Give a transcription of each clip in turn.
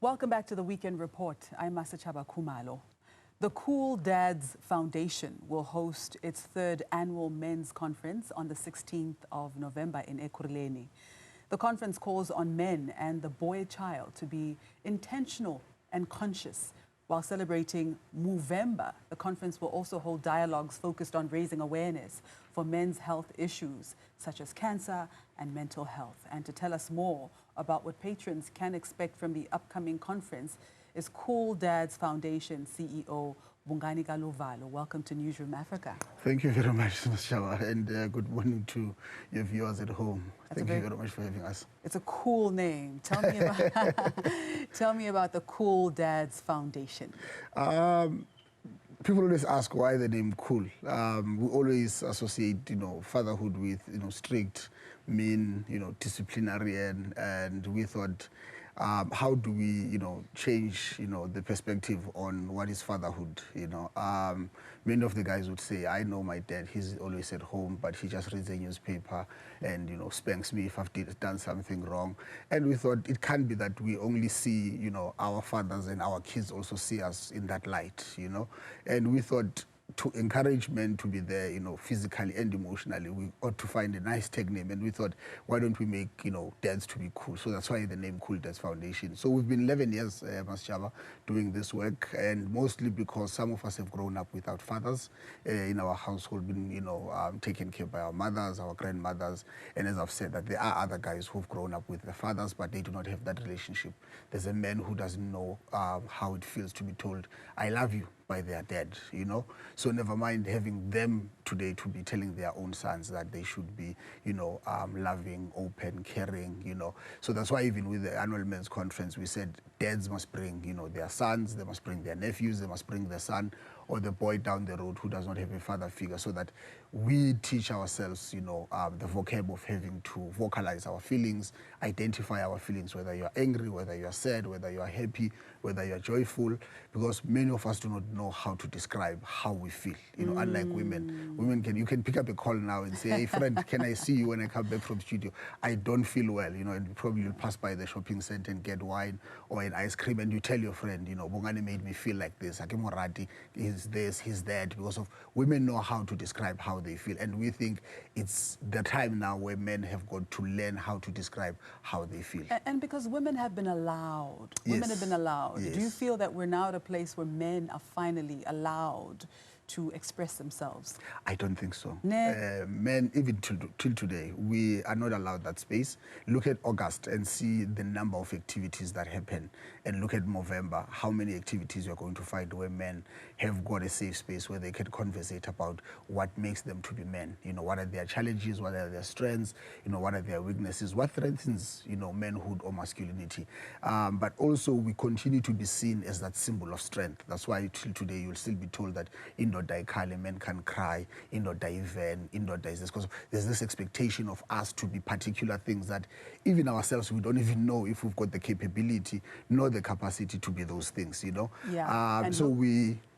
Welcome back to the Weekend Report. I'm Masachaba Kumalo. The Cool Dads Foundation will host its third annual men's conference on the 16th of November in Ekurhuleni. The conference calls on men and the boy child to be intentional and conscious. While celebrating Movember, the conference will also hold dialogues focused on raising awareness for men's health issues such as cancer and mental health. And to tell us more about what patrons can expect from the upcoming conference is Cool Dads Foundation CEO Bongani Ka Luvalo. Welcome to Newzroom Afrika. Thank you very much, Ms. Shawa, and good morning to your viewers at home. Thank you very much for having us. It's a cool name. Tell me about, tell me about the Cool Dads Foundation. People always ask why the name Cool. We always associate, fatherhood with, strict, mean, disciplinarian, and we thought, how do we, change, the perspective on what is fatherhood, Many of the guys would say, I know my dad, he's always at home, but he just reads a newspaper and, spanks me if I've done something wrong. And we thought it can't be that we only see, our fathers and our kids also see us in that light, And we thought, to encourage men to be there, physically and emotionally, we ought to find a nice tag name. And we thought, why don't we make, dads to be cool? So that's why the name Cool Dads Foundation. So we've been 11 years, Mas Chava, doing this work, and mostly because some of us have grown up without fathers in our household, been, taken care by our mothers, our grandmothers. And as I've said, that there are other guys who've grown up with their fathers, but they do not have that relationship. There's a man who doesn't know how it feels to be told, I love you, by their dad, So never mind having them today to be telling their own sons that they should be, loving, open, caring, So that's why even with the annual men's conference, we said dads must bring, their sons, they must bring their nephews, they must bring their son or the boy down the road who does not have a father figure, so that we teach ourselves, the vocab of having to vocalize our feelings, identify our feelings, whether you're angry, whether you're sad, whether you're happy, whether you're joyful, because many of us do not know how to describe how we feel, unlike women. Women you can pick up a call now and say, hey friend, can I see you when I come back from studio? I don't feel well, and probably you'll pass by the shopping center and get wine or an ice cream, and you tell your friend, Bongani made me feel like this, Akimorati, he's this, he's that, because of women know how to describe how they feel. And we think it's the time now where men have got to learn how to describe how they feel. And because women have been allowed, yes. Women have been allowed. Yes. Do you feel that we're now at a place where men are finally allowed to express themselves? I don't think so. Men, even till today, we are not allowed that space. Look at August and see the number of activities that happen. And look at Movember, how many activities you're going to find where men have got a safe space where they can conversate about what makes them to be men. What are their challenges, what are their strengths, what are their weaknesses, what threatens, manhood or masculinity. But also we continue to be seen as that symbol of strength. That's why till today you'll still be told that men can cry, is this, because there's this expectation of us to be particular things that even ourselves, we don't even know if we've got the capability nor the capacity to be those things, Yeah.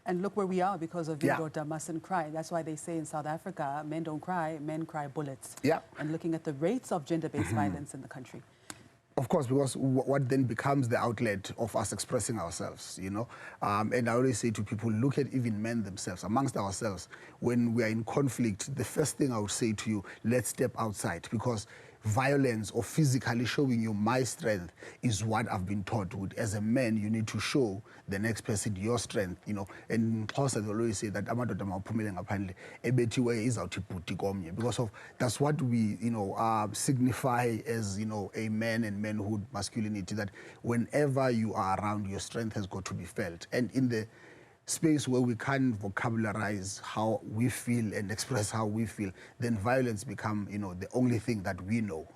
And look where we are because of your daughter mustn't cry. That's why they say in South Africa, men don't cry, men cry bullets. Yeah. And looking at the rates of gender-based violence in the country. Of course, because what then becomes the outlet of us expressing ourselves, And I always say to people, look at even men themselves, amongst ourselves, when we are in conflict, the first thing I would say to you, let's step outside, because violence or physically showing you my strength is what I've been taught. As a man, you need to show the next person your strength, And Xhosa, they always say that because of that's what we, signify as, a man and manhood, masculinity, that whenever you are around, your strength has got to be felt. And in the space where we can't vocabularize how we feel and express how we feel, then violence become, the only thing that we know.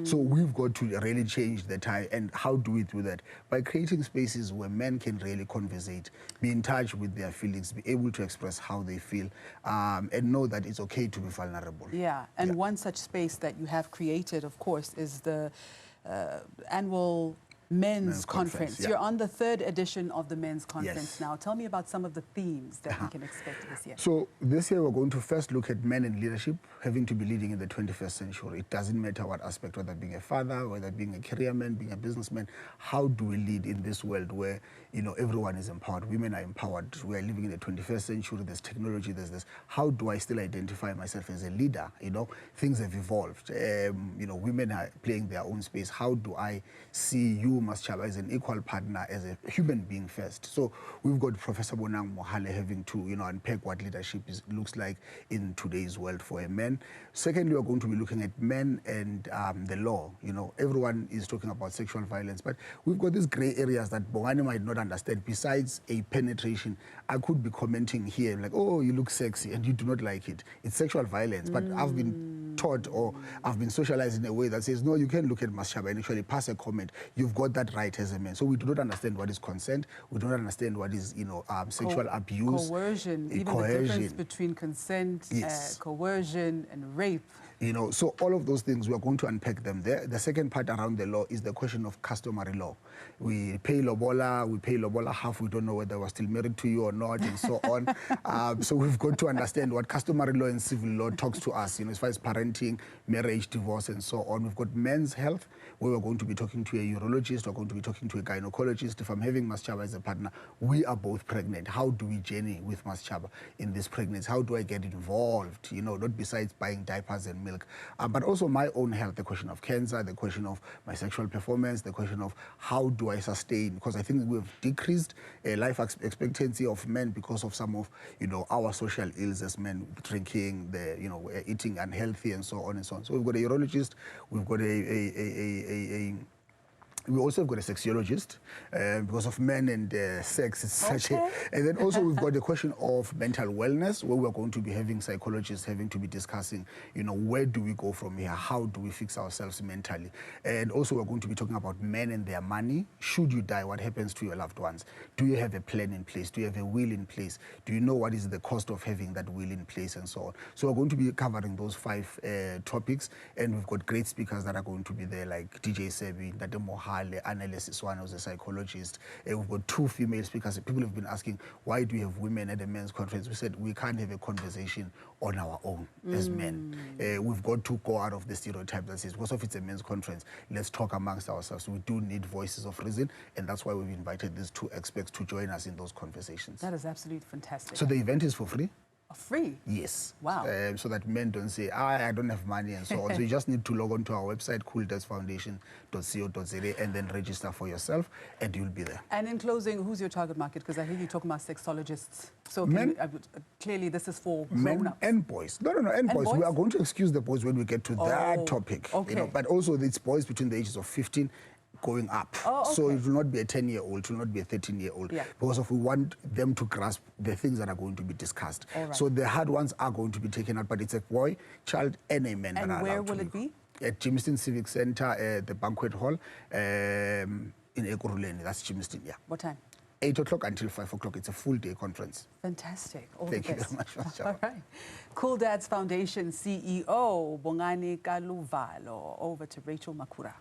So we've got to really change the tie. And how do we do that? By creating spaces where men can really conversate, be in touch with their feelings, be able to express how they feel, and know that it's okay to be vulnerable. Yeah, and one such space that you have created, of course, is the annual Men's Conference. Yeah. You're on the 3rd edition of the Men's Conference Yes. now. Tell me about some of the themes that we can expect this year. So this year we're going to first look at men in leadership, having to be leading in the 21st century. It doesn't matter what aspect, whether being a father, whether being a career man, being a businessman. How do we lead in this world where, you know, everyone is empowered, women are empowered, we are living in the 21st century, there's technology, there's this. How do I still identify myself as a leader? You know, things have evolved. You know, women are playing their own space. How do I see you, Maschaba, as an equal partner, as a human being first? So we've got Professor Bonang Mohale having to, you know, unpack what leadership looks like in today's world for a man. Secondly, we're going to be looking at men and the law. You know, everyone is talking about sexual violence, but we've got these gray areas that Bongani might not understand. Besides a penetration, I could be commenting here like, oh, you look sexy, and you do not like it. It's sexual violence, but I've been taught, or I've been socialized in a way that says, no, you can look at Maschaba and actually pass a comment. You've got that right as a man. So we do not understand what is consent. We do not understand what is, you know, sexual abuse. Coercion, even the difference between consent, yes. Coercion and rape. You know, so all of those things, we are going to unpack them there. The second part around the law is the question of customary law. We pay lobola half, we don't know whether we're still married to you or not, and so on. So we've got to understand what customary law and civil law talks to us, you know, as far as parenting, marriage, divorce, and so on. We've got men's health, where we're going to be talking to a urologist, we're going to be talking to a gynecologist. If I'm having Maschaba as a partner, we are both pregnant. How do we journey with Maschaba in this pregnancy? How do I get involved? You know, not besides buying diapers and milk, but also my own health, the question of cancer, the question of my sexual performance, the question of how do I sustain, because I think we've decreased life expectancy of men because of some of, you know, our social ills as men, drinking, you know, eating unhealthy, and so on and so on. So we've got a urologist, we've got we also have got a sexologist because of men and sex. It's such a, and then also we've got the question of mental wellness, where we're going to be having psychologists having to be discussing, you know, where do we go from here? How do we fix ourselves mentally? And also we're going to be talking about men and their money. Should you die, what happens to your loved ones? Do you have a plan in place? Do you have a will in place? Do you know what is the cost of having that will in place, and so on? So we're going to be covering those 5 topics, and we've got great speakers that are going to be there, like DJ Sebi, Dade Mohale, Analysis one who's a psychologist. We've got 2 female speakers. People have been asking, why do we have women at the men's conference? We said we can't have a conversation on our own as men. We've got to go out of the stereotype that says, because if it's a men's conference, let's talk amongst ourselves. We do need voices of reason, and that's why we've invited these 2 experts to join us in those conversations. That is absolutely fantastic. So the event is for free. Free? Yes. Wow. So that men don't say, I don't have money, and so on. So you just need to log on to our website, cooldadsfoundation.co.za, and then register for yourself, and you'll be there. And in closing, who's your target market? Because I hear you talking about sexologists. So clearly this is for men and boys. No, and boys. We are going to excuse the boys when we get to that topic. Okay. You know, but also it's boys between the ages of 15 going up. So it will not be a 10-year-old, it will not be a 13-year-old, because if we want them to grasp the things that are going to be discussed. So the hard ones are going to be taken out, but it's a boy, child, and a man. And where will it be? At Jamestown Civic Center, at the banquet hall in Ekurhuleni. That's Jamestown, yeah. What time? 8 o'clock until 5 o'clock. It's a full day conference. Fantastic. Thank you very much. All right. Cool Dads Foundation CEO, Bongani Ka Luvalo. Over to Rachel Makura.